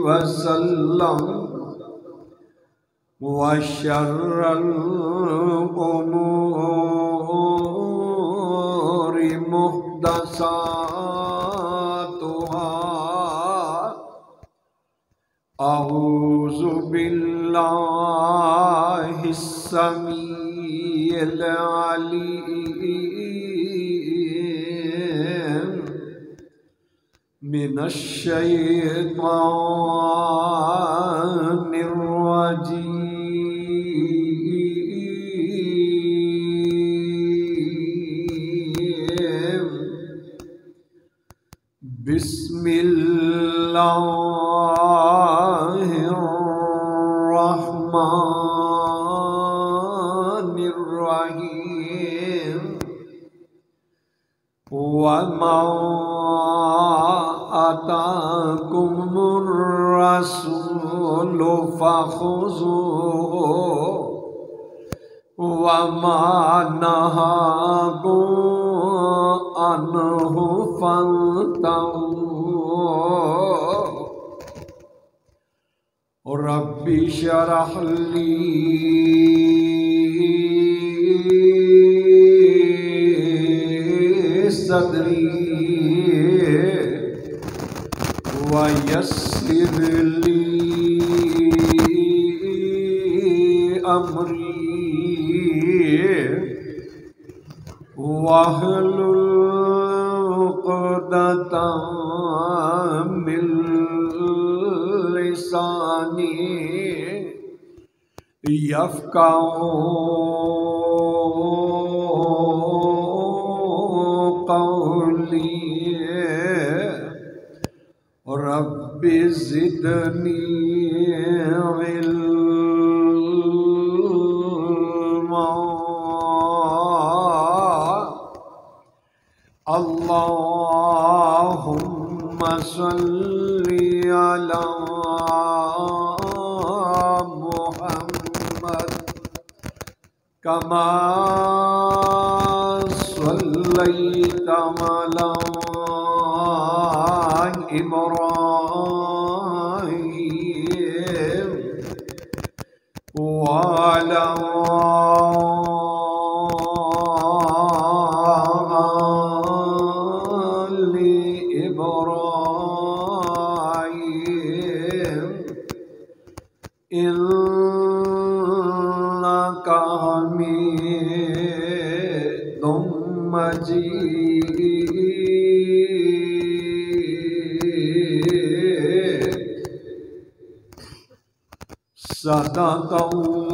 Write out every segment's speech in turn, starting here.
وسلم وشر الأمور محدثاتها أعوذ بالله السميع العليم من الشيطان الرجيم بسم الله الرحمن الرحيم وما آتاكم الرسول فخذوه وما نهاكم عنه فانتهوا رب اشرح لي صدري ويسر لي أمري واحلل عقدة من لساني يفقهوا قولي رب زدني علما اللهم صل على محمد كما صليت على إبراهيم وعلى آل إبراهيم إنك حميد مجيد صدق الله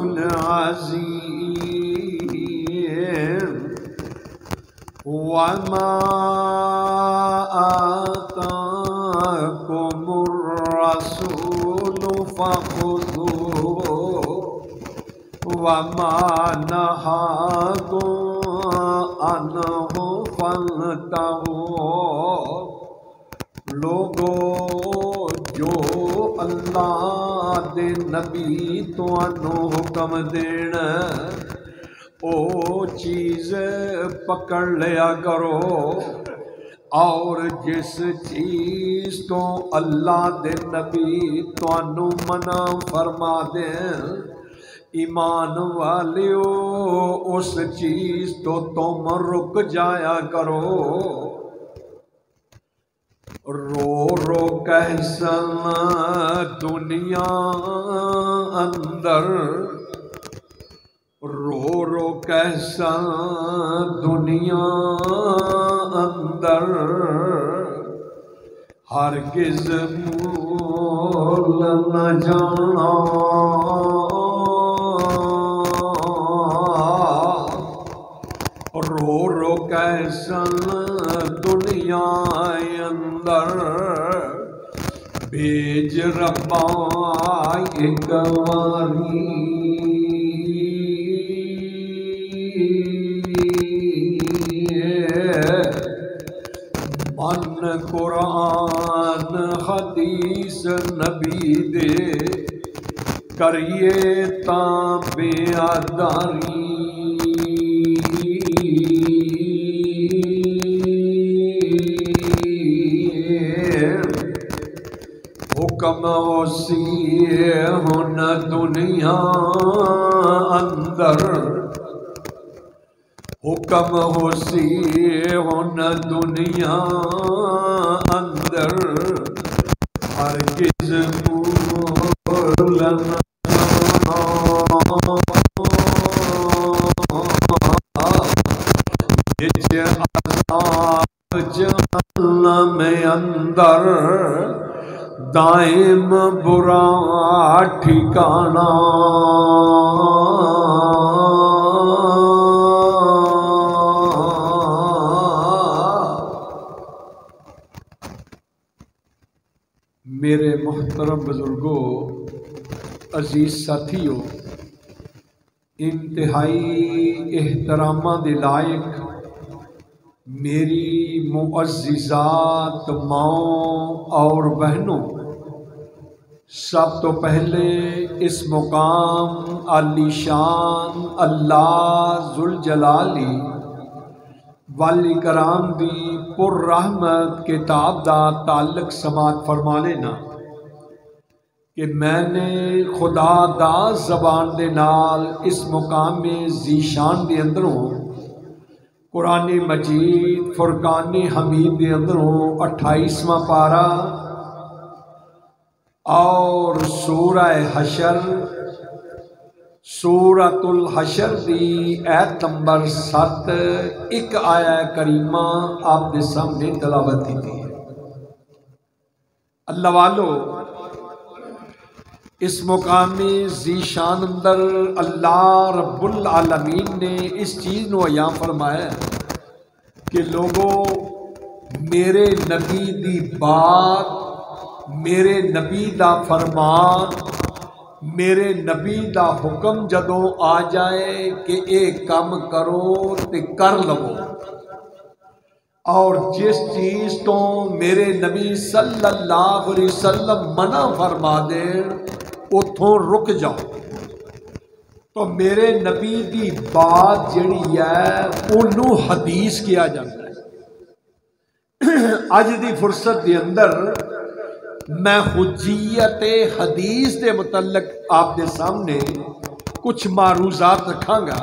العظيم وما آتاكم الرسول فخذوه وما نهاكم عنه فانتهوا لوگو جو اللہ دے نبی تانوں حکم دین او چیز پکڑ لیا کرو اور جس چیز تو اللہ دے نبی تانوں منع فرما دیں ایمان والیو اس چیز تو تم رک جایا کرو رو رو کیسن دنیا اندر رو رو کیسن دنیا اندر ہرگز مول نہ جانا رو رو کیسن دنیا اندر بیج ربا ایک واری من قرآن حدیث نبی دے کریے تابعداری ہوسی ہن دنیا اندر، حکم ہوسی ہن دنیا اندر، ہرگز بھولنا عذاب جہنم اندر، دائم برا ٹھکانہ۔ میرے محترم بزرگوں، عزیز ساتھیوں، انتہائی احتراماں دے لائق میری معززات ماؤں اور بہنوں، سب تو پہلے اس مقام عالی شان اللہ ذوالجلالی والاکرام دی پر رحمت کتاب دا تعلق سماعت فرما لینا کہ میں نے خدا دا زبان دے نال اس مقام ذیشان دے اندروں قرآن مجید فرقان حمید دے اندروں 28واں پارہ اور سورہ حشر، سورۃ الحشر دی آیت نمبر 7 ایک آیہ کریمہ آپ دے سامنے تلاوت کی تھی۔ اللہ والو، اس مقامی ذیشان اندر اللہ رب العالمین نے اس چیز نو عیاں فرمایا کہ لوگوں، میرے نبی دی بات، میرے نبی دا فرمان، میرے نبی دا حکم جدوں آ جائے کہ اے کام کرو تے کر لو، اور جس چیز تو میرے نبی صلی اللہ علیہ وسلم منع فرما دے اتھوں رک جاؤ، تو میرے نبی دی بات جڑی ہے انہوں حدیث کیا جاتا ہے۔ اج دی فرصت دے اندر میں حجیت حدیث دے متعلق آپ دے سامنے کچھ معروضات رکھاں گا۔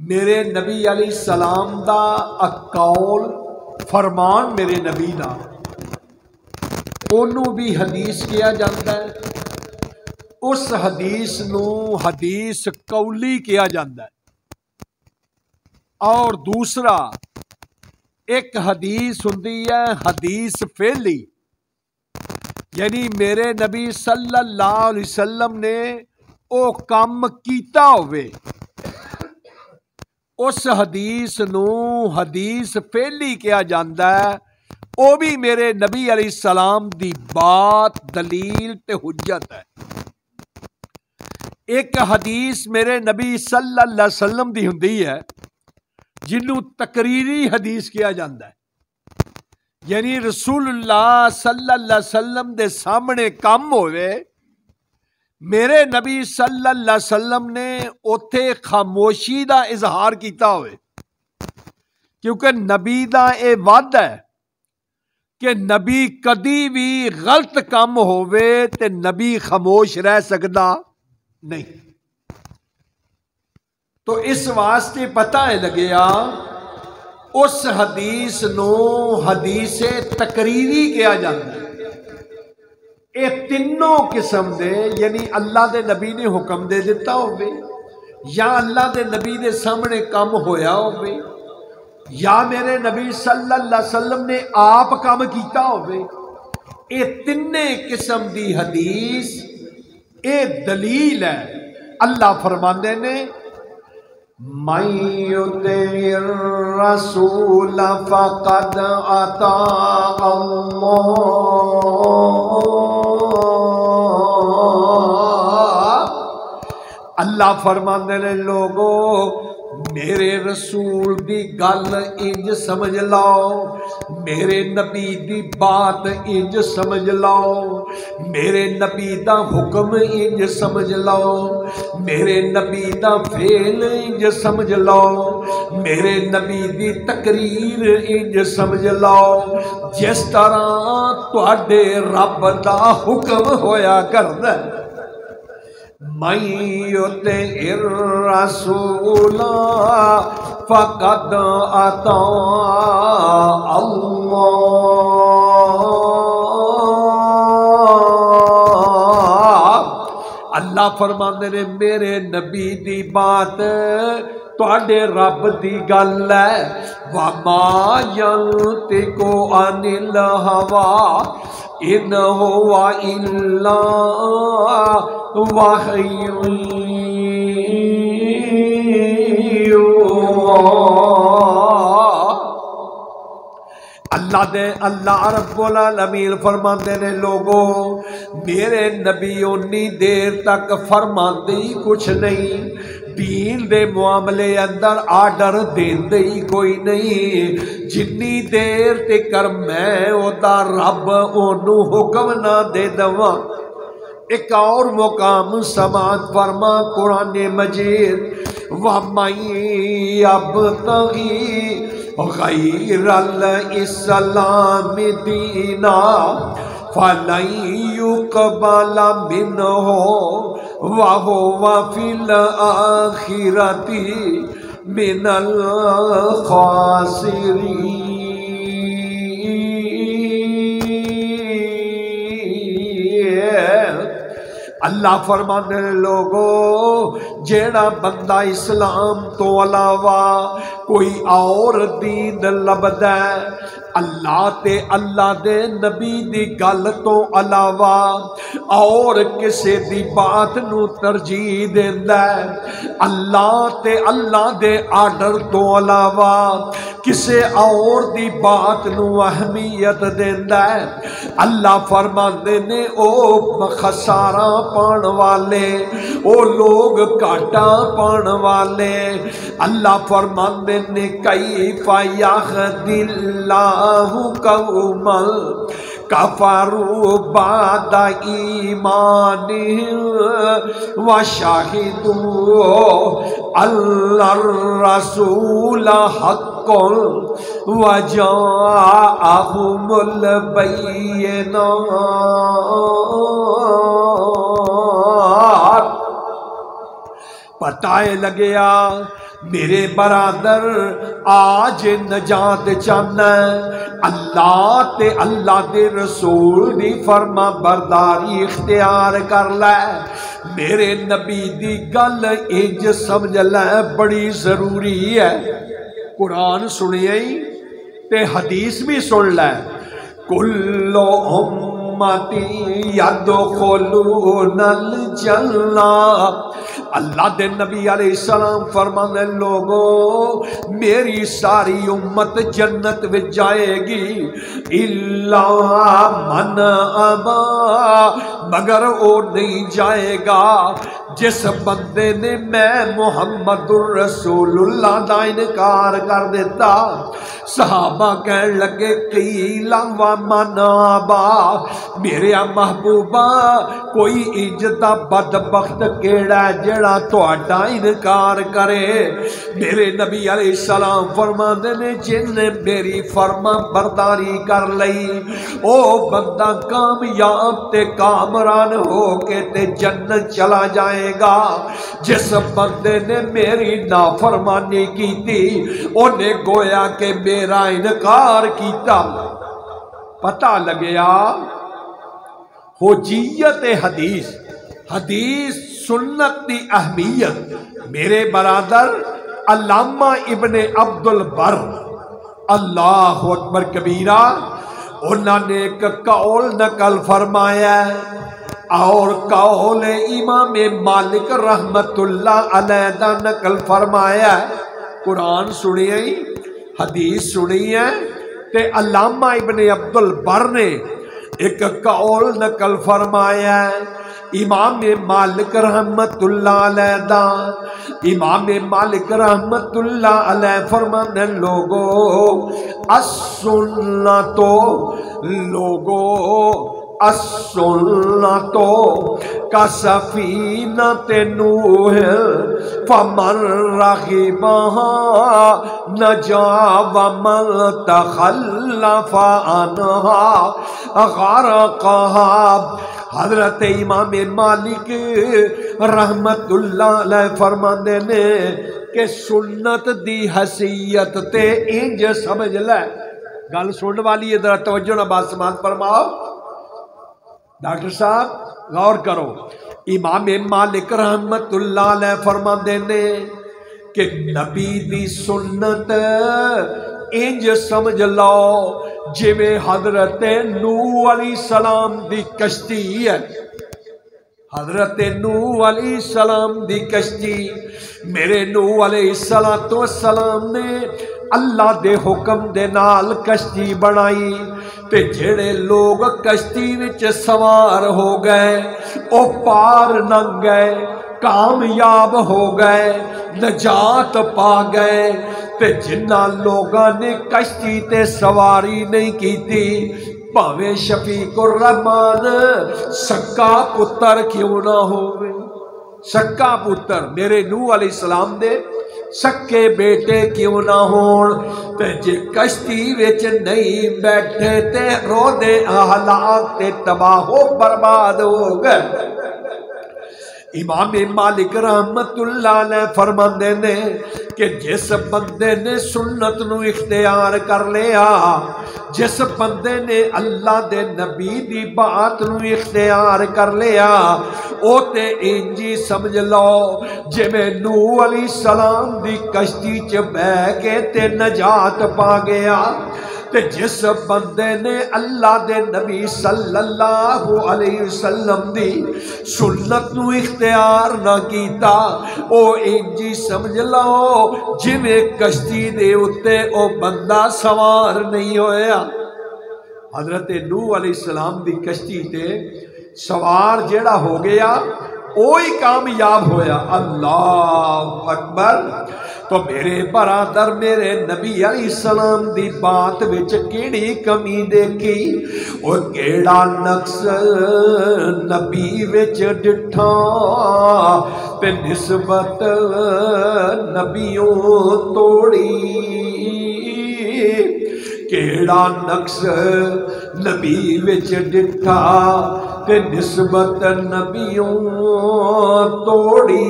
میرے نبی علیہ السلام دا اقول فرمان میرے نبی دا انہوں بھی حدیث کیا جاتا ہے، اس حدیث نو حدیث قولی کیا جاتا ہے، اور دوسرا ایک حدیث ہوندی ہے حدیث فعلی، یعنی میرے نبی صلی اللہ علیہ وسلم نے او کام کیتا ہوئے، اس حدیث نو حدیث فعلی کیا جاتا ہے، او بھی میرے نبی علیہ السلام دی بات دلیل تے حجت ہے۔ ایک حدیث میرے نبی صلی اللہ علیہ وسلم دی ہوندی ہے جنوں تقریری حدیث کیا جاتا ہے، یعنی رسول اللہ صلی اللہ علیہ وسلم دے سامنے کام ہوئے، میرے نبی صلی اللہ علیہ وسلم نے اوتھے خاموشی دا اظہار کیتا ہوئے، کیونکہ نبی دا اے وعدہ ہے کہ نبی کدی بھی غلط کام ہوئے تے نبی خاموش رہ سکدا نہیں۔ تو اس واسطے پتہ ہے لگیا اس حدیث نو حدیث تقریری کیا جاتا ہے۔ اے تینوں قسم دے، یعنی اللہ دے نبی نے حکم دے دیتا ہوئے، یا اللہ دے نبی دے سامنے کام ہویا ہوئے، یا میرے نبی صلی اللہ علیہ وسلم نے آپ کام کیتا ہوئے، اے تینے قسم دی حدیث اے دلیل ہے۔ اللہ فرماندے نے مَن یُطِعِ الرَّسُولَ فَقَدْ أَطَاعَ اللَّهَ۔ اللہ فرماندے نے لوگو، میرے رسول دی گل انج سمجھ لاؤ، میرے نبی دی بات انج سمجھ لاؤ، میرے نبی دا حکم انج سمجھ لاؤ، میرے نبی دا فعل انج سمجھ لاؤ، میرے نبی دی تقریر انج سمجھ لاؤ جس طرح تواڈے رب دا حکم ہویا کردا ہے۔ من یطع الرسول فقد اطاع اللہ فرماندے نے میرے نبی دی بات تواڈے رب دی گل ہے۔ وما ينطق عن الهوى ان هو الا وحی اللہ رب العالمین فرماندے نے لوگوں میرے نبی اونی دیر تک فرماندے ہی کچھ نہیں، دین دے معاملے اندر آرڈر دیندے ہی کوئی نہیں، جنی دیر تکر میں او دا رب اونوں حکم نہ دے دواں۔ ایک اور مقام سماعت فرما قرآن مجید وَمَن يَبْتَغِي غَيْرَ الْإِسْلَامِ دِينًا فَلَن يُقْبَلَ مِنْهُ وَهُوَ فِي الْآخِرَةِ مِنَ الْخَاسِرِينَ۔ اللہ فرمانے لوگو جیڑا بندہ اسلام تو علاوہ کوئی اور دین لبدا ہے، اللہ تے اللہ دے نبی دی گل تو علاوہ اور کسے دی بات نو ترجیح دیندا ہے، اللہ تے اللہ دے آرڈر تو علاوہ کسے اور دی بات نو اہمیت دیندا ہے، اللہ فرماندے نے او خسارہ پان والے، او لوگ کاٹا پان والے۔ اللہ فرماندے نے کیف یہدی اللہ قوما کفروا بعد ایمانہم وشہدوا ان الرسول حق وجاءہم البینات۔ پتہ لگیا میرے برادر آج نجات چاہنا ہے، اللہ تے اللہ دے رسول دی فرما برداری اختیار کر لے، میرے نبی دی گل انج سمجھ لے بڑی ضروری ہے۔ قرآن سنیے تے حدیث بھی سن لے، کل امتی یدخلون الجنہ، اللہ دے نبی علیہ السلام فرمانے لوگوں میری ساری امت جنت وچ جائے گی، الا من ابا، مگر وہ نہیں جائے گا جس بندے نے میں محمد الرسول اللہ دا انکار کر دیتا۔ صحابہ کہنے لگے قیل ومن ابا، میرے محبوبہ کوئی اجدا بدبخت کیڑا ہے جڑا تہاڈا انکار کرے؟ میرے نبی علیہ السلام فرماندے نے جن نے میری فرما برداری کر لئی او بندہ کامیاب تے کامران ہو کے تے جنت چلا جائے گا، جس بندے نے میری نافرمانی کی تھی انہیں گویا کہ میرا انکار کیتا۔ پتہ لگیا حجیت حدیث، حدیث سنت دی اہمیت۔ میرے برادر علامہ ابن عبد البر اللہ اکبر کبیرہ انہوں نے ایک قول نقل فرمایا ہے اور قول امام مالک رحمت اللہ علیہ دا نقل فرمایا ہے۔ قرآن سنیے حدیث سنیے تے علامہ ابن عبد البر نے ایک قول نقل فرمایا ہے امام مالک رحمت اللہ علیہ دا امام مالک رحمت اللہ علیہ فرمانے لوگو السنتو لوگو السنتو کا سفینۃ نوح فمن رغبہا نجا ومن تخلف عنہا غرقہا۔ حضرت امام مالک رحمت اللہ علیہ فرماندے نے کہ سنت دی حیثیت تے انج سمجھ لے، گل سننے والی ہے، ذرا توجہ نہ بات سماعت فرماؤ، ڈاکٹر صاحب غور کرو۔ امام مالک رحمت اللہ علیہ فرماندے نے کہ نبی دی سنت انج سمجھ لو جویں حضرت نوح علیہ السلام دی کشتی ہے، حضرت نوح علیہ السلام دی کشتی، میرے نوح علیہ السلام نے اللہ دے حکم دے نال کشتی بنائی تے جڑے لوگ کشتی وچ سوار ہو گئے او پار لنگ گئے، کامیاب ہو گئے، نجات پا گئے، تے جنہ لوگاں نے کشتی تے سواری نہیں کیتی پاویں شفیق الرحمان سکا پتر کیوں نہ ہوئے، سکا پتر میرے نوح علیہ السلام دے سکے بیٹے کیوں نہ ہون، تے جے کشتی وچ نہیں بیٹھے تے رو دے احلاق تے تباہ و برباد ہو گئے۔ امام مالک رحمت اللہ علیہ فرماندے نے کہ جس بندے نے سنت نو اختیار کر لیا، جس بندے نے اللہ دے نبی دی بات نو اختیار کر لیا، او تے انجی سمجھ لو جویں نوح علیہ السلام دی کشتی چ بہ کے تے نجات پا گیا، تے جس بندے نے اللہ دے نبی صلی اللہ علیہ وسلم دی سنت نو اختیار نہ کیتا، او انجی سمجھ لو جویں کشتی دے اتے او بندہ سوار نہیں ہویا۔ حضرت نوح علیہ السلام دی کشتی تے سوار جیڑا ہو گیا اوہی کامیاب ہویا۔ اللہ اکبر۔ تو میرے برادر میرے نبی علیہ السلام دی بات وچ کیڑی کمی دیکھی، اور کیڑا نقص نبی وچ ڈٹھا تے نسبت نبیوں توڑی، کیڑا نقص نبی وچ ڈٹھا تے نسبت نبیوں توڑی،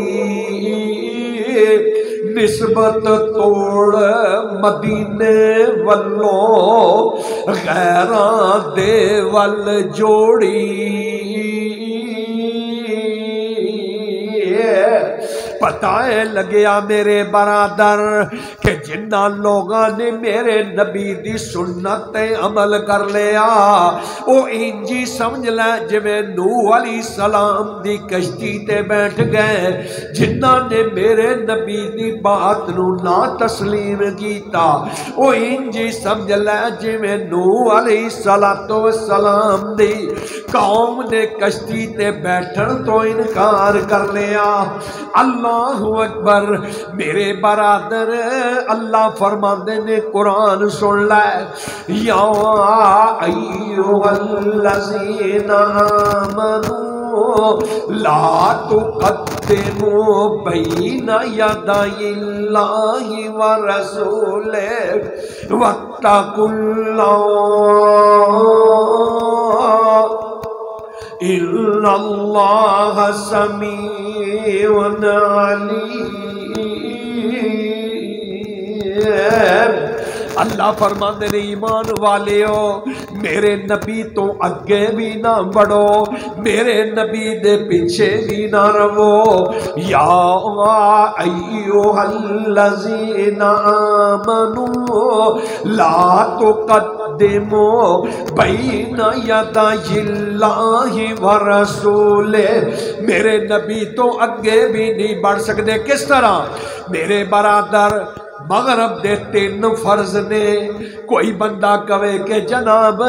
نسبت توڑ مدینے والوں غیراں دے ول جوڑی۔ پتہ لگیا میرے برادر کہ جنہ لوگاں نے میرے نبی دی سنت تے عمل کر لیا او انجی سمجھ لے جویں نوح علیہ السلام دی کشتی تے بیٹھ گئے، جنہ نے میرے نبی دی بات نو نہ تسلیم کیتا او انجی سمجھ لے جویں نوح علیہ السلام دی قوم نے کشتی تے بیٹھن تو انکار کر لیا۔ اللہ اکبر۔ میرے برادر اللہ فرماندے نے قرآن سن لے، یا ایھا الذین آمنوا لا تقدموا بین یدی اللہ ورسولہ واتقوا اللہ ان اللہ سمیع علیم۔ اللہ فرماندے نے ایمان والیو میرے نبی تو اگے بھی نہ بڑھو، میرے نبی دے پیچھے بھی نہ رہو۔ یا ایھا الذین آمنوا لا تقدموا بین یدی اللہ ورسولہ، میرے نبی تو اگے بھی نہیں بڑھ سکتے۔ کس طرح؟ میرے برادر مغرب دے 3 فرض نے. کوئی بندہ کہے کہ جناب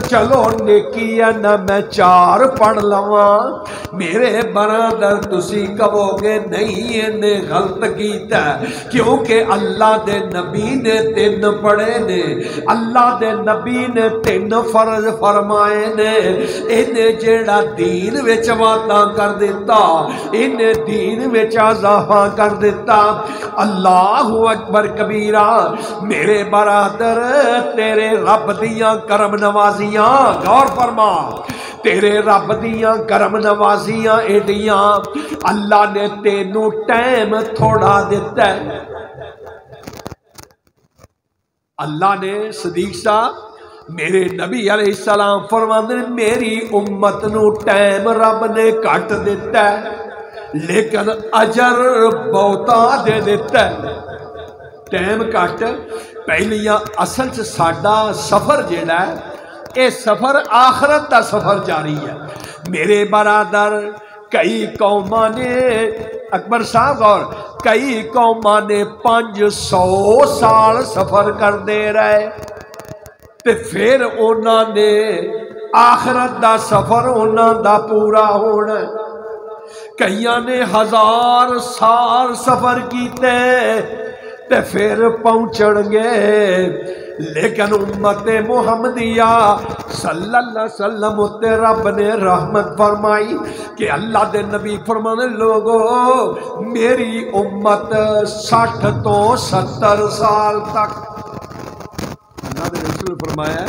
چلو نیکی ہے نہ میں 4 پڑھ لواں، میرے برادر تسی کہو گے نہیں انہیں غلط کیتا ہے، کیونکہ اللہ دے نبی نے 3 پڑھے نے، اللہ دے نبی نے 3 فرض فرمائے نے. انہیں جیڑا دین وچ وعدہ کر دیتا، انہیں دین وچ اضافہ کر دیتا. اللہ اکبر کبیرہ. میرے برادر تیرے رب دیاں کرم نوازیاں، غور فرما، تیرے رب دیاں کرم نوازیاں ایڈیاں. اللہ نے تینوں ٹائم تھوڑا دیتا ہے. اللہ نے صدیق صاحب میرے نبی علیہ السلام فرماندے میری امت نو ٹائم رب نے کٹ دیتا ہے لیکن اجر بہتا دے دیتا ہے. ٹائم کٹ پہلیاں اصل چ ساڈا سفر جیڑا ہے اے سفر آخرت دا سفر جاری ہے. میرے برادر کئی قوماں نے، اکبر صاحب اور کئی قوماں نے 500 سال سفر کر دے رہے تے پھر انہاں نے آخرت دا سفر انہاں دا پورا ہونا. کئیاں نے 1000 سال سفر کیتے تے پھر پہنچن گے. لیکن امت محمدیہ صلی اللہ علیہ وسلم تے رب نے رحمت فرمائی کہ اللہ دے نبی فرمانے لوگو میری امت 60 تو 70 سال تک، اللہ نے رسول فرمایا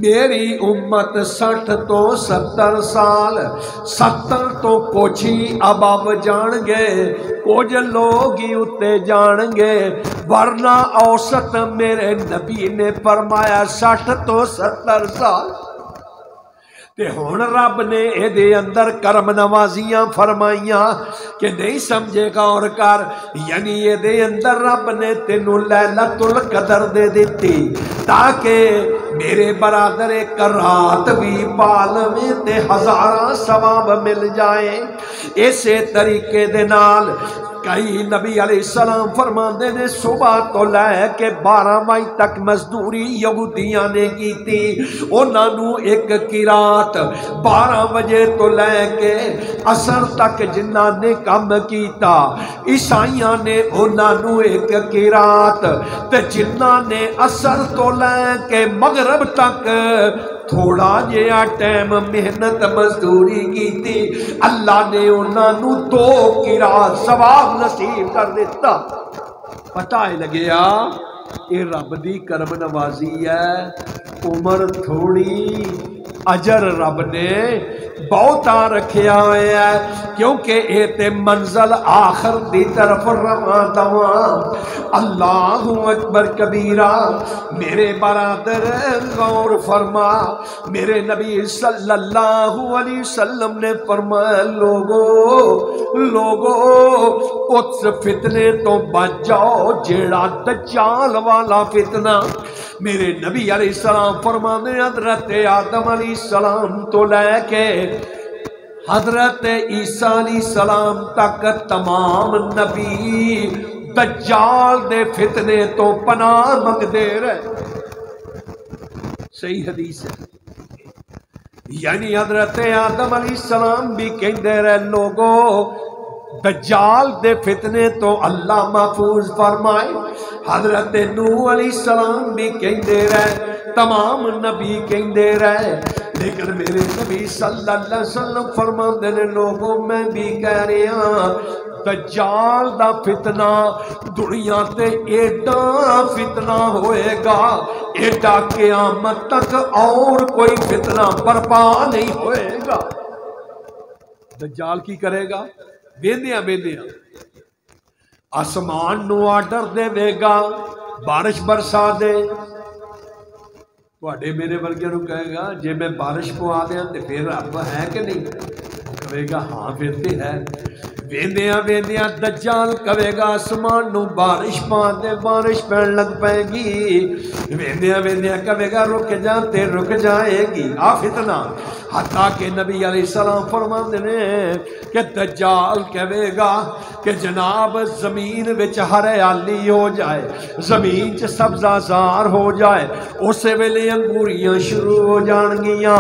میری امت 60 تو 70 سال، 70 تو کچھ ہی اباب جان گے، کچھ لوگ ہی اتے جان گے، ورنہ اوسط میرے نبی نے فرمایا 60 تو 70 سال. تے ہون رب نے اے دے اندر کرم نوازیاں فرمائیاں کہ نہیں سمجھے گا اور کر، یعنی اے دے اندر رب نے تینوں لیلۃ القدر دے دیتی تاکہ میرے برادر ایک رات بھی پالویں تے 1000 ثواب مل جائیں. اسی طریقے دے نال کئی نبی علیہ السلام فرماندے نے صبح تو لے کے 12 بجے تک مزدوری یہودیاں نے کی تھی، انہاں نو ایک قرات 12 بجے تو لے کے عصر تک جنہاں نے کام کیتا. عیسائیاں نے انہاں نو ایک قرات تے جنہاں نے عصر تو لے کے مغرب تک تھوڑا جہا ٹائم محنت مزدوری کی تھی، اللہ نے انہاں نو 2 قرات ثواب نصیب کر دیتا. پتہ ہی لگیا یہ رب دی کرم نوازی ہے. عمر تھوڑی اجر رب نے بہتا رکھیا ہے کیونکہ اے تے منزل آخر دی طرف رواں دواں. اللہ اکبر کبیرہ. میرے برادر غور فرما، میرے نبی صلی اللہ علیہ وسلم نے فرمایا لوگو اس فتنے تو بچ جاؤ جیڑا دجال والا فتنہ. میرے نبی علیہ السلام فرمانے حضرت آدم علیہ السلام تو لے کے حضرت عیسیٰ علیہ السلام تک تمام نبی دجال دے فتنے تو پناہ منگ دے رہے. صحیح حدیث ہے. یعنی حضرت آدم علیہ السلام بھی کہندے رہے لوگو دجال دے فتنے تو اللہ محفوظ فرمائے. حضرت نوح علیہ السلام بھی کہندے رہے، تمام نبی کہندے رہے، لیکن میرے نبی صلی اللہ علیہ وسلم فرماندے نے لوگوں میں بھی کہہ رہا دجال دا فتنہ دنیا تے ایڈا فتنہ ہوئے گا ایڈا قیامت تک اور کوئی فتنہ برپا نہیں ہوئے گا. دجال کی کرے گا؟ ویندیاں آسمان نو آرڈر دے گا بارش برسا دے. تواڈے میرے ورگے نو کہے گا جے میں بارش پوا دیاں تے پھر رب ہے کہ نہیں؟ کہے گا ہاں پھر تے ہے. ویندیاں دجال کہے گا آسمان نو بارش پا دے، بارش پہن لگ پائے گی. ویندیاں کہے گا رک جا تے رک جائے گی. آ فتنہ حتیٰ کہ نبی علیہ السلام فرماندے نے کہ دجال کہے گا کہ جناب زمین وچ ہریالی ہو جائے، زمین چ سبزہ زار ہو جائے، اس ویلے انگوریاں شروع ہو جان گیاں۔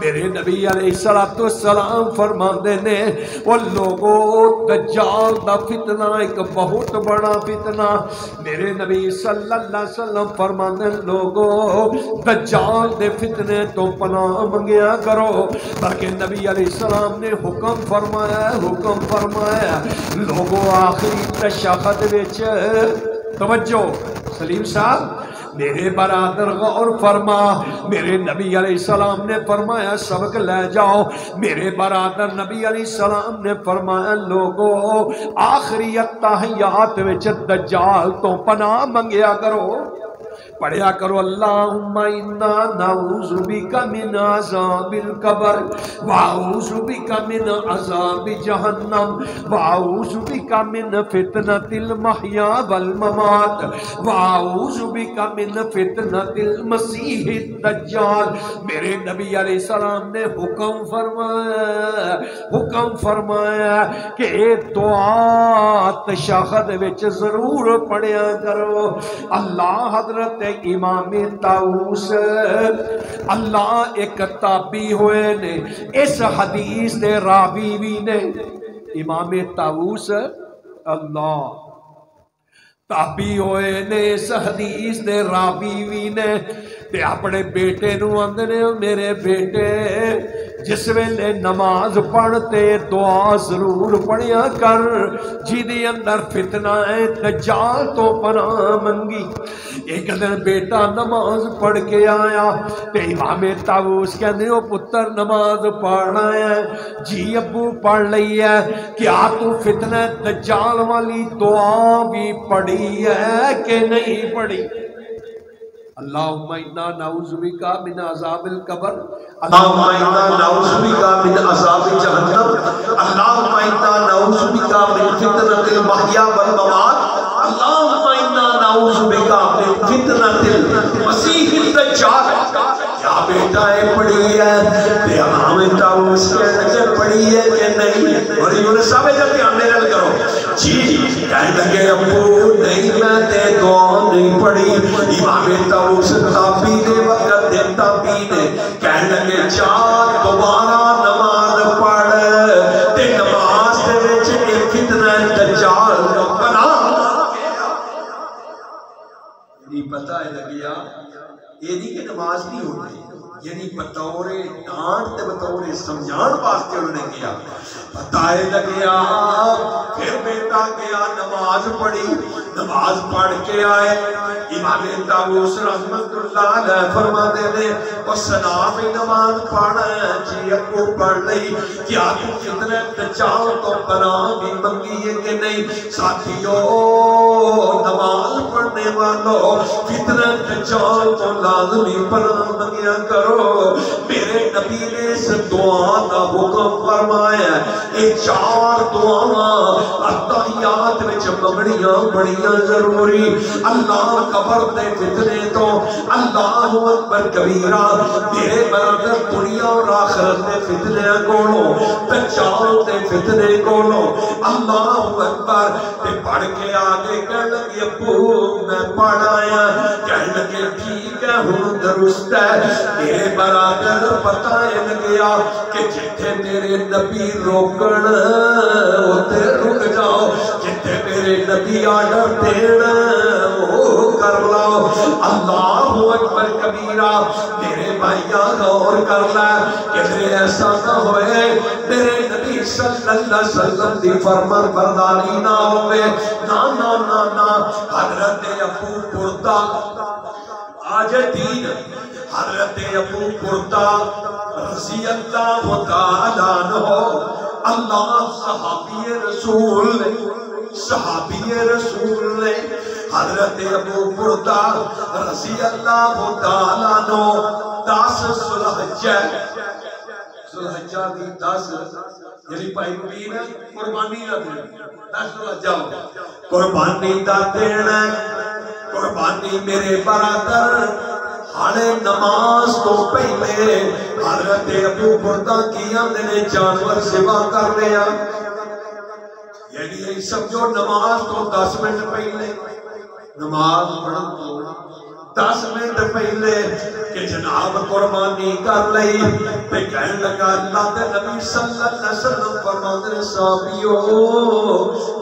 میرے نبی علیہ السلام فرماندے نے وہ لوگو دجال دا فتنہ ایک بہت بڑا فتنہ، میرے نبی صلی اللہ علیہ وسلم فرماندے لوگو دجال دے فتنے تو پناہ منگیا کرو، بلکہ نبی علیہ السلام نے حکم فرمایا لوگو آخری تشہد وچ توجہ سلیم صاحب میرے برادر غور فرما، میرے نبی علیہ السلام نے فرمایا سبق لے جاؤ، میرے برادر نبی علیہ السلام نے فرمایا لوگو آخری التحیات وچ دجال تو پناہ منگیا کرو، پڑھیا کرو اللہم انا نعوذ بک من عذاب القبر واعوذ بک من عذاب جہنم واعوذ بک من فتنۃ المحیا والممات واعوذ بک من فتنۃ المسیح الدجال۔ میرے نبی علیہ السلام نے حکم فرمایا کہ اے دعا تشہد وچ ضرور پڑھیا کرو۔ اللہ حضرت امام طاؤس اللہ ایک تابعی ہوئے نے، اس حدیث دے راوی بھی نے، امام طاؤس اللہ تابعی ہوئے نے، اس حدیث دے راوی بھی نے، تے اپنے بیٹے نو آندے نے میرے بیٹے جس ویلے نماز پڑھتے دعا ضرور پڑھیا کر جی دی اندر فتنہ ہے دجال تو پناہ منگی۔ ایک دن بیٹا نماز پڑھ کے آیا تے امام طاؤس کہنے او پتر نماز پڑھنا ہے؟ جی ابو پڑھ لئی ہے۔ کیا تو فتنہ دجال والی دعا بھی پڑھی ہے کہ نہیں پڑھی؟ اللہم انا نعوذ بک من عذاب القبر، اللہم انا نعوذ بک من عذاب جہنم، اللہم انا نعوذ بک من فتنۃ المحیا والممات، اللہم انا نعوذ بک من فتنۃ المسیح الدجال۔ کیا بیٹا ہے پڑھی ہے؟ تے امام طاؤس کہنے لگے پڑھی ہے کہ نہیں؟ اور انہوں نے سب ادھر دھیان میرے لگ کرو جی کہنے لگے ابو نہیں میں تے دعا نہیں پڑھی۔ امام طاؤس تابعی دے وقت دے تابعی نے کہنے لگے چار دوبارہ نماز پڑھ تے نماز دے وچ ایک فتنہ دجال بنا۔ یہ پتہ ہے لگیا یہ نہیں کہ نماز نہیں ہوتی، یعنی بطور ڈانٹ تے بطور سمجھان واسطے انہوں نے کیا۔ بتائے لگیا پھر بیٹا گیا نماز پڑھی، نماز پڑھ کے آئے امام طاؤس رحمت اللہ علیہ فرماتے نے اور سلام نماز پڑھا ہے جی ابو پڑھ لئی۔ کیا تو فتنہ دجال تو پناہ بھی منگی ہے کہ نہیں؟ ساتھیو نماز پڑھنے والوں فتنہ دجال تو لازمی پناہ منگیا کرو۔ میرے نبی نے اس دعا کا حکم فرمایا، یہ چار دعاواں التحیات وچ منگنیاں بڑیاں ضروری۔ اللہ قبر دے فتنے تو، اللہ اکبر کبیرہ، میرے برادر دنیا اور آخرت دے فتنے کولوں، دجال دے فتنے کولوں، اللہ اکبر تے پڑھ کے آگے کہنے لگی ابو میں پڑھ آیا، کہنے لگے ٹھیک ہے ہن درست ہے۔ میرے برادر پتہ لگیا کہ جتھے میرے نبی روکن اوتے رک جاؤ، جتھے میرے نبی آرڈر دین وہ کر لاؤ۔ اللہ اکبر کبیرہ، میرے بھائیاں غور کر لے کہ ایسا نہ ہوئے میرے نبی صلی اللہ علیہ وسلم دی فرمان برداری نہ ہوئے۔ نا نا نا نا، حضرت ابو بردہ آج دین، حضرت ابو بردہ رضی اللہ تعالیٰ عنہ، اللہ صحابی رسول نے حضرت ابو بردہ رضی اللہ تعالیٰ عنہ 10 ذوالحجہ دی 10 یعنی پائی مبین قربانی دا دین 10 ذوالحجہ قربانی دا دین، قربانی میرے برادر ہانے نماز تو پہلے حضرت ابو بردہ کی اندنے جانور سوا کر لیا۔ یعنی سمجھو نماز تو 10 منٹ پہلے، نماز پڑھن تو 10 منٹ پہلے کہ جناب قربانی کر لئی تے کہن لگا اللہ دے نبی صلی اللہ علیہ وسلم فرماندے نے صحابیو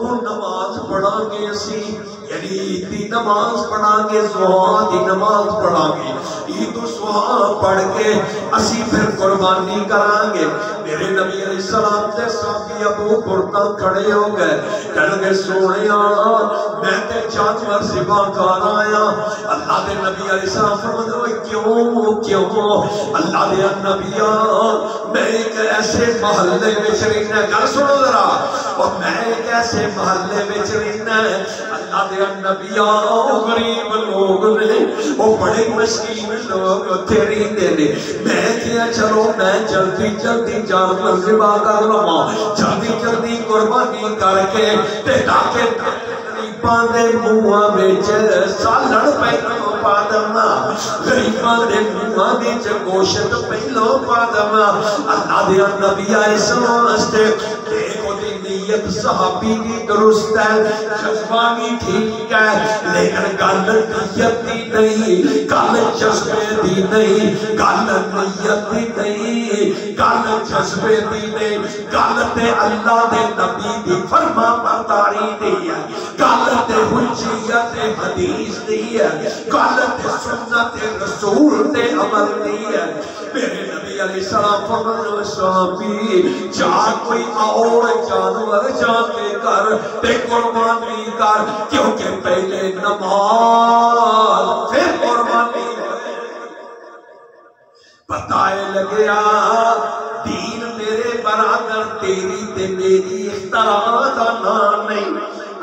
ہن نماز پڑھاں گے اسی، یعنی عید دی نماز پڑھاں گے، ضحیٰ دی نماز پڑھاں گے، عید و ضحیٰ پڑھ کے اسی پھر قربانی کران گے۔ میرے نبی علیہ السلام دے صحابی ابو بردہ کھڑے ہو گئے، کہنے گے سونیا میں تے جانور ذبح کر آیا۔ اللہ دے نبی علیہ السلام فرماتے کیوں اللہ دے نبیاں میں ایک ایسے محلے وچ رہنا، گل سنو ذرا، اور میں ایک ایسے محلے وچ رہنا اللہ دے نبیاں غریب لوگ نے، وہ بڑے مسکین لوگ اتھے رہندے نے، میں کیا چلو میں جلدی جانور ذبح کر لواں، جلدی قربانی کر کے تے تاکہ غریباں دے منہاں وچ سالن پہلو پا دواں، غریباں دے منہاں وچ گوشت پہلو پا دواں۔ اللہ دے نبی اس واسطے دیکھو دی نیت صحابی دی درست ہے، جذبہ بھی ٹھیک ہے، لیکن گل نیت دی نہیں، گل جذبے دی نہیں، گل نیت دی نہیں، گل جذبے دی نہیں، گل تے اللہ دے نبی دی فرما برداری دی ہے، گل تے حجیت حدیث دی ہے، گل تے سنت رسول تے عمل دی ہے۔ میرے نبی علیہ السلام فرمانے صحابی جا کوئی اور جانور جا کے کر تے قربانی کر، کیونکہ پہلے نماز پھر قربانی۔ بتائے لگیا دین میرے برادر تیری تے میری اختراع دا نام نہیں،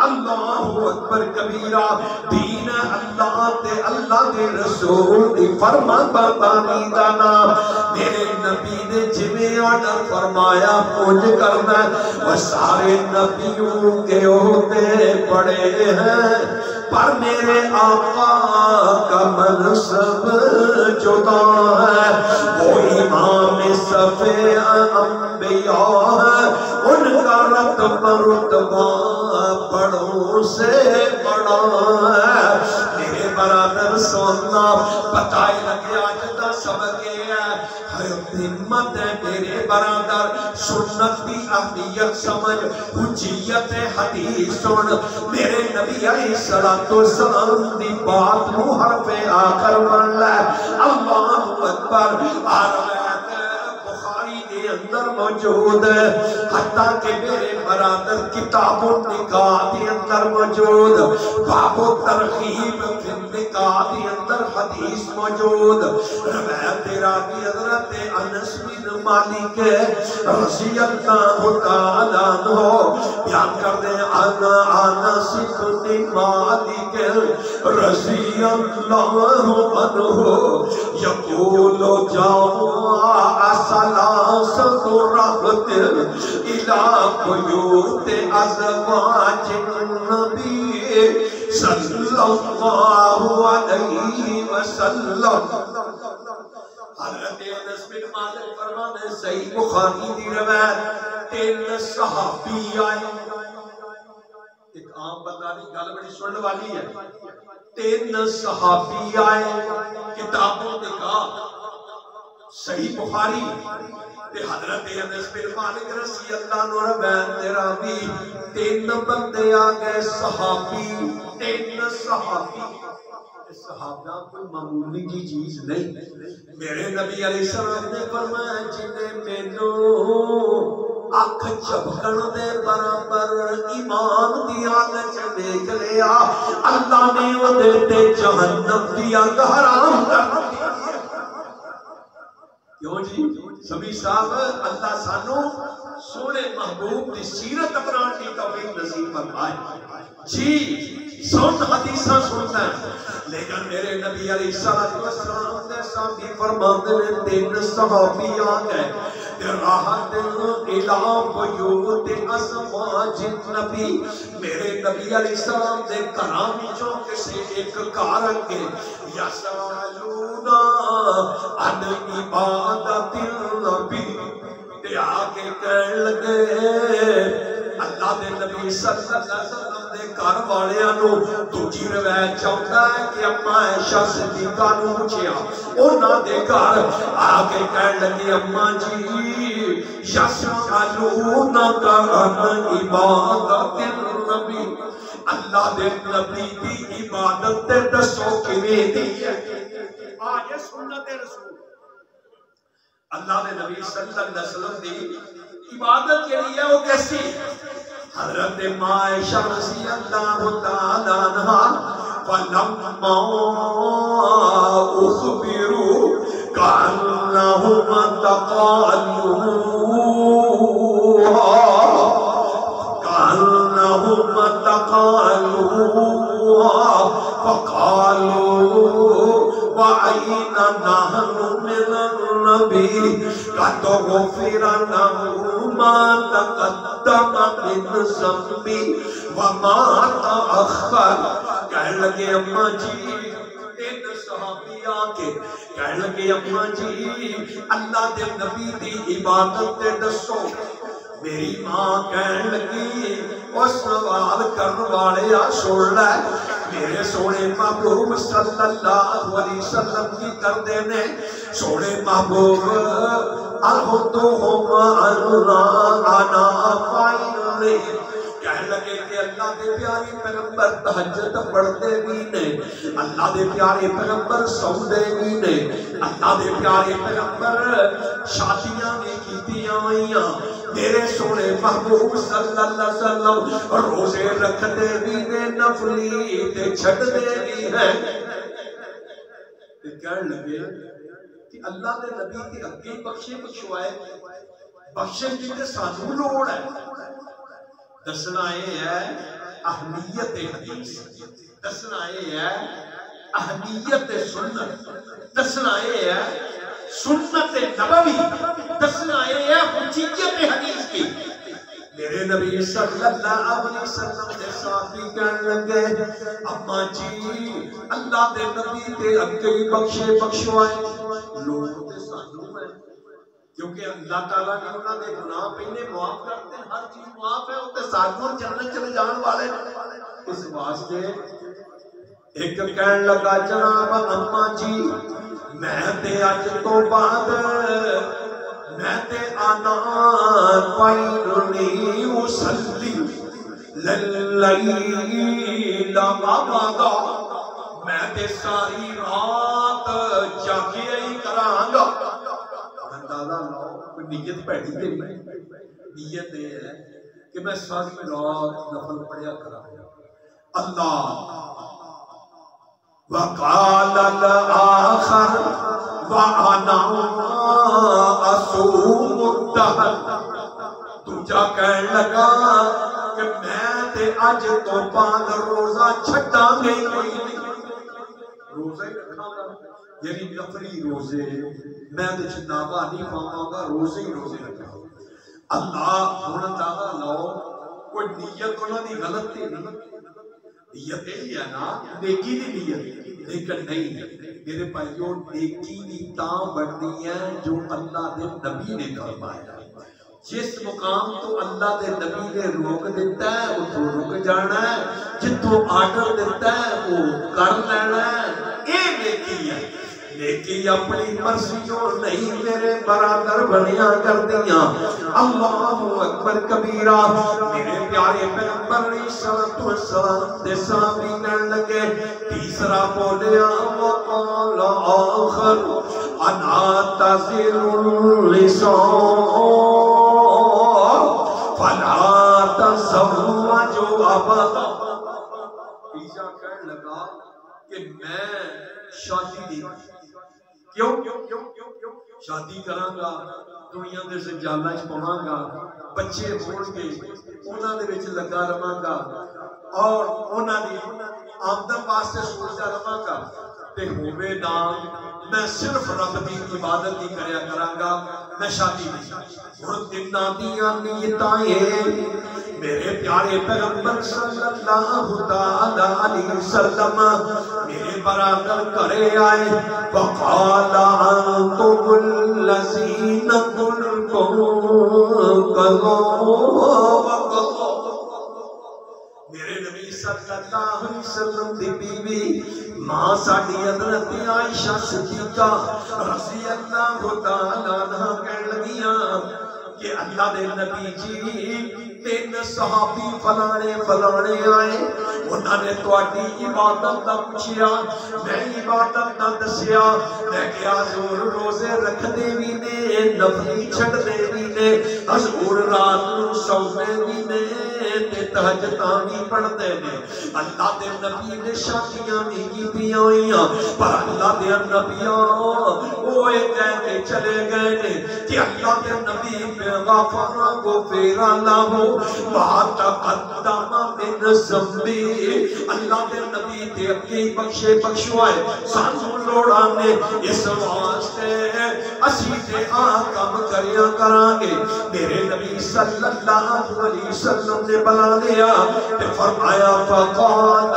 اللہ اکبر کبیرہ، دین اللہ تے اللہ دے رسول دی فرما برداری دا نام۔ میرے نبی نے جویں آرڈر فرمایا پونج کرنا، وہ سارے نبیوں کے عہدے بڑے ہیں پر میرے آقا کا منصب جدا ہے، وہ امام صفِ انبیاء ہے، ان کا رتبہ بڑوں سے بڑا ہے۔ میرے برادر سننا بتائے لگے آج دا سبق یہ ہے، ہمت ہے میرے برادر، سنت کی اہمیت سمجھ، حجیت حدیث سن۔ میرے نبی علیہ السلام دی بات نو حرف آخر بن لے، اللہ اکبر۔ اندر موجود ہے، حتیٰ کہ میرے برادر کتاب النکاح دی اندر موجود، باب ترغیب فی النکاح دی اندر حدیث موجود۔ روایت راوی حضرت انس بن مالک رضی اللہ تعالیٰ عنہ بیان کر دیں، انا انس بن مالک رضی اللہ عنہ یقول جاء ثلاث رغبت الى بیوت ازواج النبی صلی اللہ علیہ وسلم۔ حضرت انس بن مالک فرماتے صحیح بخاری دی روایت، 3 صحابی آئے، ایک عام بندہ نہیں، گل بڑی سننے والی ہے، 3 صحابی آئے، کتابوں نے کہا صحیح بخاری تے حضرت انس بن مالک رضی اللہ عنہ روایت دے راوی، 3 بندے آ گئے صحابی، 3 صحابی۔ صحابہ کوئی معمولی کی چیز نہیں۔ میرے نبی علیہ السلام نے فرمایا جنہیں مینوں اکھ جھپکن دے برابر ایمان دی آگ چ دیکھ لیا، اللہ نے وہ دیتے جہنم دی آگ حرام کر دی۔ کیوں جی سبھی صاحب اللہ سانو سونے محبوب دی سیرت اپنان کی توفیق نصیب فرمائے جی۔ سن حدیثاں سنتا ہے، لیکن میرے نبی علیہ السلام نے صحابی فرماتے ہیں 3 صحابی آ گئے، راحت الہ بیوت ازواج النبی۔ میرے نبی علیہ السلام نے گھراں وچوں کسے ایک گھر کے یسالون عن عبادت النبی، تے آ کے کہن لگے اللہ اللہ دے نبی صلی اللہ علیہ وسلم دے گھر والیاں دوجی روایت چاہتا ہے کہ اما عائشہ صدیقہ نو پوچھیا انہاں دے گھر آ کے کہن لگی اما جی یسألونک عن عبادت النبی اللہ دے نبی دی عبادت تے دسو کیویں دی ہے یہ سنت رسول اللہ دے نبی صلی اللہ علیہ وسلم دی عبادت جڑی ہے وہ کیسی حضرت عائشہ رضی اللہ تعالی عنہا فلما اخبروا كأنهم تقالوها فقالوا وأين نحن من النبي قد غفر له ما تقدم من ذنبه وما تأخر کہنے لگے اماں جی ان صحابی آکے کہنے لگے اماں جی اللہ دے نبی دی عبادت تے دسو میری ماں کہنے لگی وہ سوال کرنے والے سن لے میرے سونے محبوب صلی اللہ علیہ وسلم کی کر دینے سونے محبوب الہدوہم انا فائنلی کہنے لگے کہ اللہ دے پیارے پیغمبر تہجد پڑھتے بھی نہیں اللہ دے پیارے پیغمبر سوندے بھی نہیں اللہ دے پیارے پیغمبر شادیاں بھی کیتیاں ہوئیاں میرے سونے محبوب صلی اللہ علیہ وسلم روزے رکھتے بھی نے نفلی تے چھڑتے بھی ہیں کہنے لگے کہ اللہ دے نبی کے اگے بخشے بخشوائے بخشے جنہیں سانو لوڑ ہے دسنا یہ ہے اہمیت حدیث دسنا یہ ہے اہمیت سنت دسنا یہ ہے سنت نبوی دسنا یہ ہے حجیت حدیث کی میرے نبی صلی اللہ علیہ وسلم نے صحابی کہنے لگے اما جی اللہ دے نبی تے اگے بخشے بخشوائے لوگ تے سانو ہے کیونکہ اللہ تعالیٰ نے انہوں نے گناہ پہلے معاف کرتے ہیں ہر چیز معاف ہے ان کے ساتھوں جنت چلے جان والے اس واسطے ایک کہنے لگا جناب اما جی میں تے اج تو بعد میں تے آنا پائنی اسلی للیل مابادا میں تے ساری رات جاگے ہی کرانگا اندازہ لاؤ کوئی نیت پیڑی دے نیت یہ ہے کہ میں ساری رات نفل پڑھیا کرا اللہ وقال الآخر وَأَنَا أَصُومُ الدَّهْرَ دوجا کہنے لگا کہ میں تے اج تو بعد روزہ چھٹا گے کوئی نہیں روزہ ہی رکھا گا یعنی نفلی روزے میں تے جنابہ نہیں پاؤں گا روزے ہی روزے رکھا اللہ ہونا تعالیٰ لاؤ کوئی نیت ہونا دی غلط تھی نیت ہی ہے نا نیکی دی نیت لیکن نہیں میرے بھائیوں نیکی بھی تاں بڑھنی ہے جو اللہ دے نبی نے فرمایا جس مقام تو اللہ دے نبی نے روک دیتا ہے وہ تو رک جانا ہے جتوں آرڈر دیتا ہے وہ کر لینا ہے یہ نیکی ہے نیکی اپنی مرضیوں نہیں میرے برادر بنیاں کر دیا اللہ اکبر کبیرہ میرے پیارے پیغمبر علیہ السلام دے صحابی کہنے لگے تیسرا بولیا وقال آخر انا تزل اللسان فلا تزوج ابدا تیسرا کہنے لگا کہ میں شادی نہیں کیوں شادی کراں گا دنیا دے سنجالاں وچ پاواں گا بچے ہون گے انہاں دے وچ لگا رہاں گا اور انہاں دی آمدن واسطے سوچدا رہاں گا تے ہووے نہ میں صرف رب دی عبادت ہی کریا کراں گا میں شادی نہیں ہن تیناں دیاں نیتاں میرے پیارے پیغمبر صلی اللہ علیہ وسلم میرے برادر کرے آئے وقال انتم الذین قلتم کذا وقذا صلی اللہ علیہ وسلم دی بیوی ماں ساڈی حضرت عائشہ صدیقہ رضی اللہ تعالی عنہا کہن لگیاں کہ اللہ دے نبی جی 3 صحابی فلانے آئے انہوں نے تواڈی عبادت دا پوچھیا میں عبادت دا دسیا میں کیا حضور روزے رکھ دے بھی نے نفلی چھڑ دے بھی نے حضور رات نو سوندے بھی نے تے تہجداں بھی پڑھدے نے اللہ دے نبی نے شادیاں بھی کیتیاں ہوئیاں پر اللہ دے نبیاں اوے کہہ کے چلے گئے نے کہ اللہ دے نبی غفر غفر له ما تقدم من ذنبی اللہ دے نبی تے اپنی بخشے بخشوائے سانو لوڑا نے اس واسطے اسی تے کم کریا کران گے میرے نبی صلی اللہ علیہ وسلم نے بلا لیا تے فرمایا فقال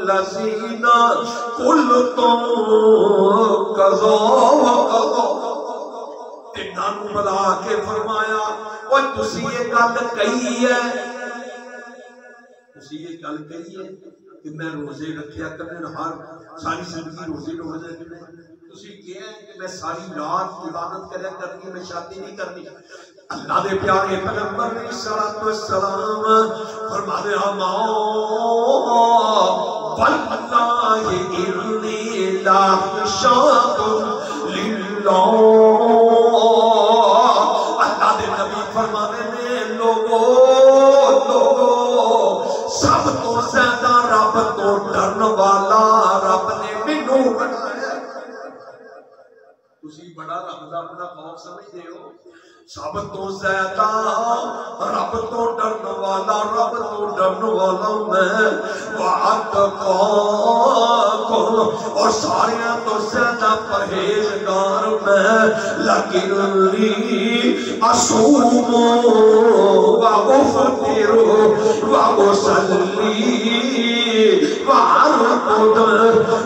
الذین قلتم کذا وکذا نانو بلا کے فرمایا وہ تسی یہ گل کہی ہے کہ میں روزے رکھیا کرنے ہر ساری زندگی روزے تسی کہہ ہے کہ میں ساری رات عبادت کریا کرنی میں شادی نہیں کرنی اللہ دے پیارے پیغمبر علیہ الصلوۃ والسلام فرماتے ہیں واللہ انی لاشاق للہ اللہ دے نبی فرمانے نے لوگو سب تو زیادہ رب تو ڈرن والا رب نے مینوں بنایا تسی بڑا رب دا اپنا خوف سمجھدے ہو سب تو زیادہ رب تو ڈرن والا میں واتقاکم اور ساریاں تو زیادہ پرہیزگار میں لیکننی اصوم وافطر واصلی وارقد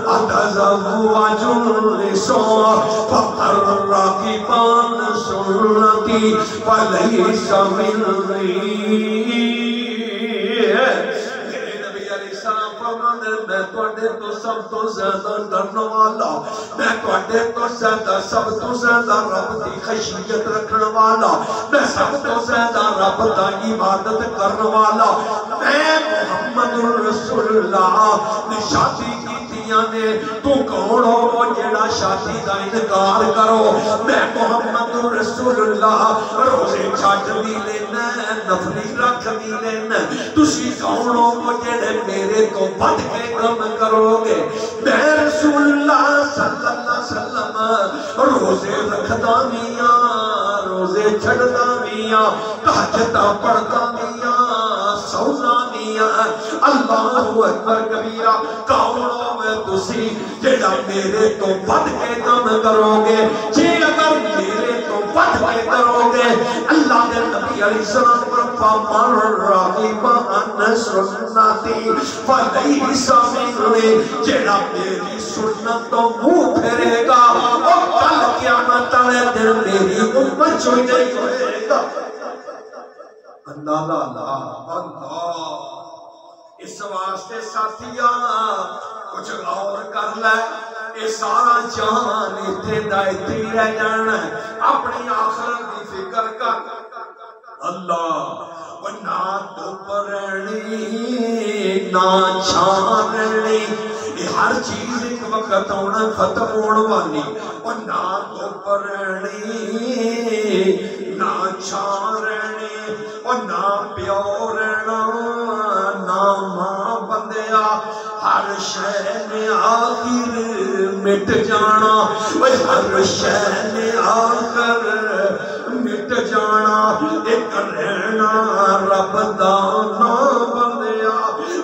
اتزوج النساء فقر راکبان سنتی فلیس منی میں تواڈے تو سب تو زیادہ ڈرن والا میں تواڈے تو زیادہ سب تو زیادہ رب دی خشیت رکھن والا میں سب تو زیادہ رب دا عبادت کرن والا میں محمد رسول اللہ نے شادی کیتیاں نے تو کون ہو وہ جڑا شادی دا انکار کرو میں محمد رسول اللہ روزے چھڈ بھی لینا نفلی رکھ بھی لینا تسی کون ہو وہ جڑے میرے تو بد کے کم کرو گے میں رسول اللہ صلی اللہ علیہ وسلم روزے رکھدا میاں روزے چھڑدا میاں تہجداں پڑھدا میاں سونا میاں اللہ اکبر کبیرہ کون ہو میں تسی جڑا میرے تو بد کے کم کرو گے جی اگر میرے تو بد کے کرو گے اللہ دے نبی علیہ السلام پر فمن راغب عن سنتی فلیس منی جڑا میری سنت تو منہ پھیرے گا اور کل قیامت والے دن میری امت چوئی نہیں ہوئے گا اللہ اللہ اس واسطے ساتھیا کچھ غور کر لے اے سارا جہان اتھے دائتی رہ جانا ہے اپنی آخرت کی فکر کر اللہ وہ نہ دھوپ رہنی نہ چھاں رہنی یہ ہر چیز ایک وقت ہونا ختم ہونے والی وہ نہ دھوپ رہنی نہ چھاں رہنی وہ نہ پیو رہنا نہ ماں بندیا ہر شے نے آخر مٹ جانا ہر شے نے آخر مٹ جانا ایک رہنا رب دا نام بندیا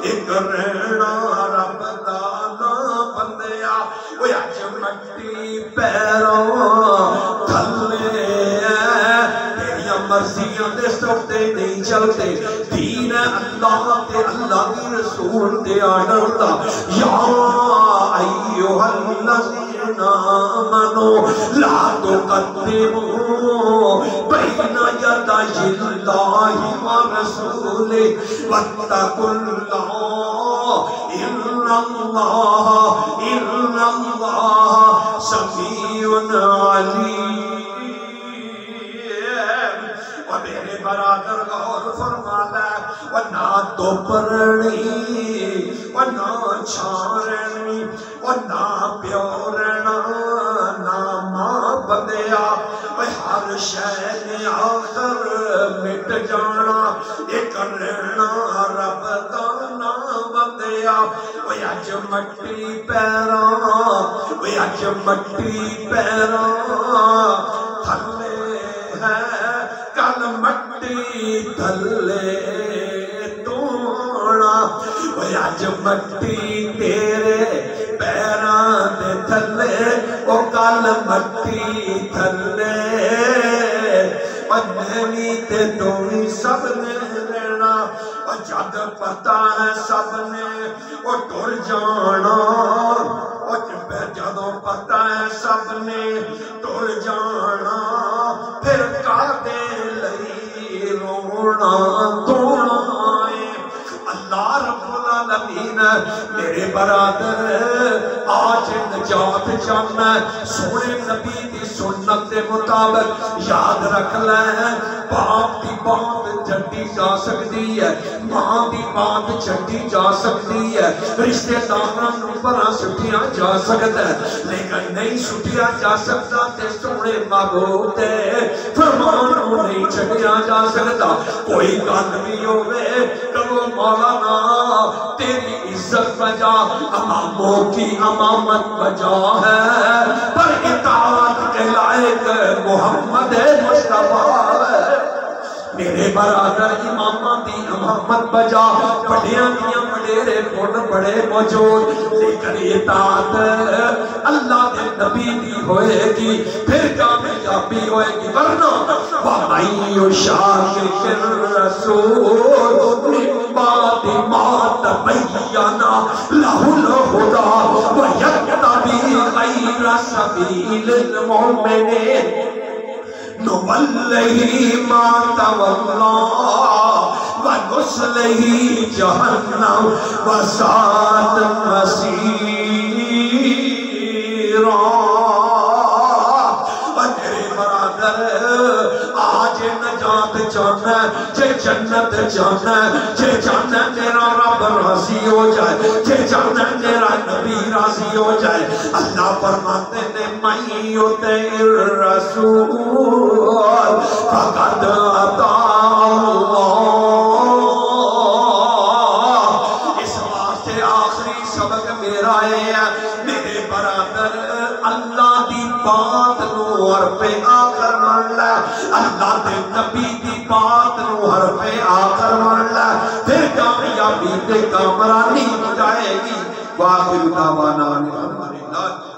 ایک رہنا رب دا نام بندیا وہ اج مٹی پیروں تھلے تیریاں مرضیاں دے سوتے نہیں چلتے دین اللہ تے اللہ کی رسول تے آڈر دا یا ایوہ الذین آمنوا لا تقدموا بین یدی اللہ رسوله واتقوا الله إن الله سميع عليم۔ اور میرے برادر غور فرمانا، نہ تو پرنی نہ چھارنی نہ پیورنا نہ ماں بدیا، ہر شے نے آخر مٹ جانا، یہ کرنا رب دا نہ بدیا۔ اج مٹی پیراں اج مٹی پیراں تھلے ہے، کل مٹی تھلے توڑا۔ اج مٹی تیرے پیراں دے تھلے، او کل مٹی تھلے۔ میں تے تمہیں سب نے رہنا، جد پتا ہے سب نے وہ ٹر جانا، جدوں پتا ہے سب نے ٹر جانا، پھر کادے لئی رونا توڑا ہے۔ اللہ رب العالمین میرے برادر آج نجات چاہنا ہے، سونے نبی دی سنت کے مطابق یاد رکھ لیں، باپ دی بات چھڈی جا سکتی ہے، ماں دی بات چھڈی جا سکتی ہے، رشتے داراں نوں پراں سٹیا جا سکتا ہے، لیکن نہیں سٹیا جا سکتا تے سونے محبوب دے فرمان نوں نہیں چھڈیا جا سکتا۔ کوئی گل بھی ہوے کہو مولانا تیری عزت بجا، اماموں کی امامت بجا ہے، پر اطاعت کے لائق محمد مصطفیٰ ہے۔ میرے برادر امامہ دی امامت بجا، بڑیاں دیاں بڑیرے پن بڑے موجود، لیکن اطاعت اللہ دے نبی دی ہوئے گی، پھر کامیابی ہوئے گی۔ ورنہ وَمَن يُشَاقِقِ الرَّسُولَ مِن بَعْدِ مَا تَبَيَّنَ لَهُ الْهُدَىٰ وَيَتَّبِعْ غَيْرَ سَبِيلِ الْمُؤْمِنِينَ نُوَلِّهِ مَا تَوَلَّىٰ وَنُصْلِهِ جَهَنَّمَ وَسَاءَتْ مَصِيرًا۔ میرے برادر آج نجات چاہنا ہے، جے جنت چاہنا ہے، جے چاہنا ہے میرا رب راضی ہو جائے، جے چاہنا ہے میرا نبی راضی ہو جائے، اللہ فرماتے نے مَن یُطِعِ الرَّسُولَ فَقَدْ اطاع اللہ۔ اس واسطے آخری سبق میرا ہے میرے برادر، اللہ دی بات نو حرف آخر مان لے، اللہ دے نبی دی بات نو حرف آخر مان لے، پھر کامیابی تے کامرانی جائے گی۔ وآخر دعوانا الحمدللہ۔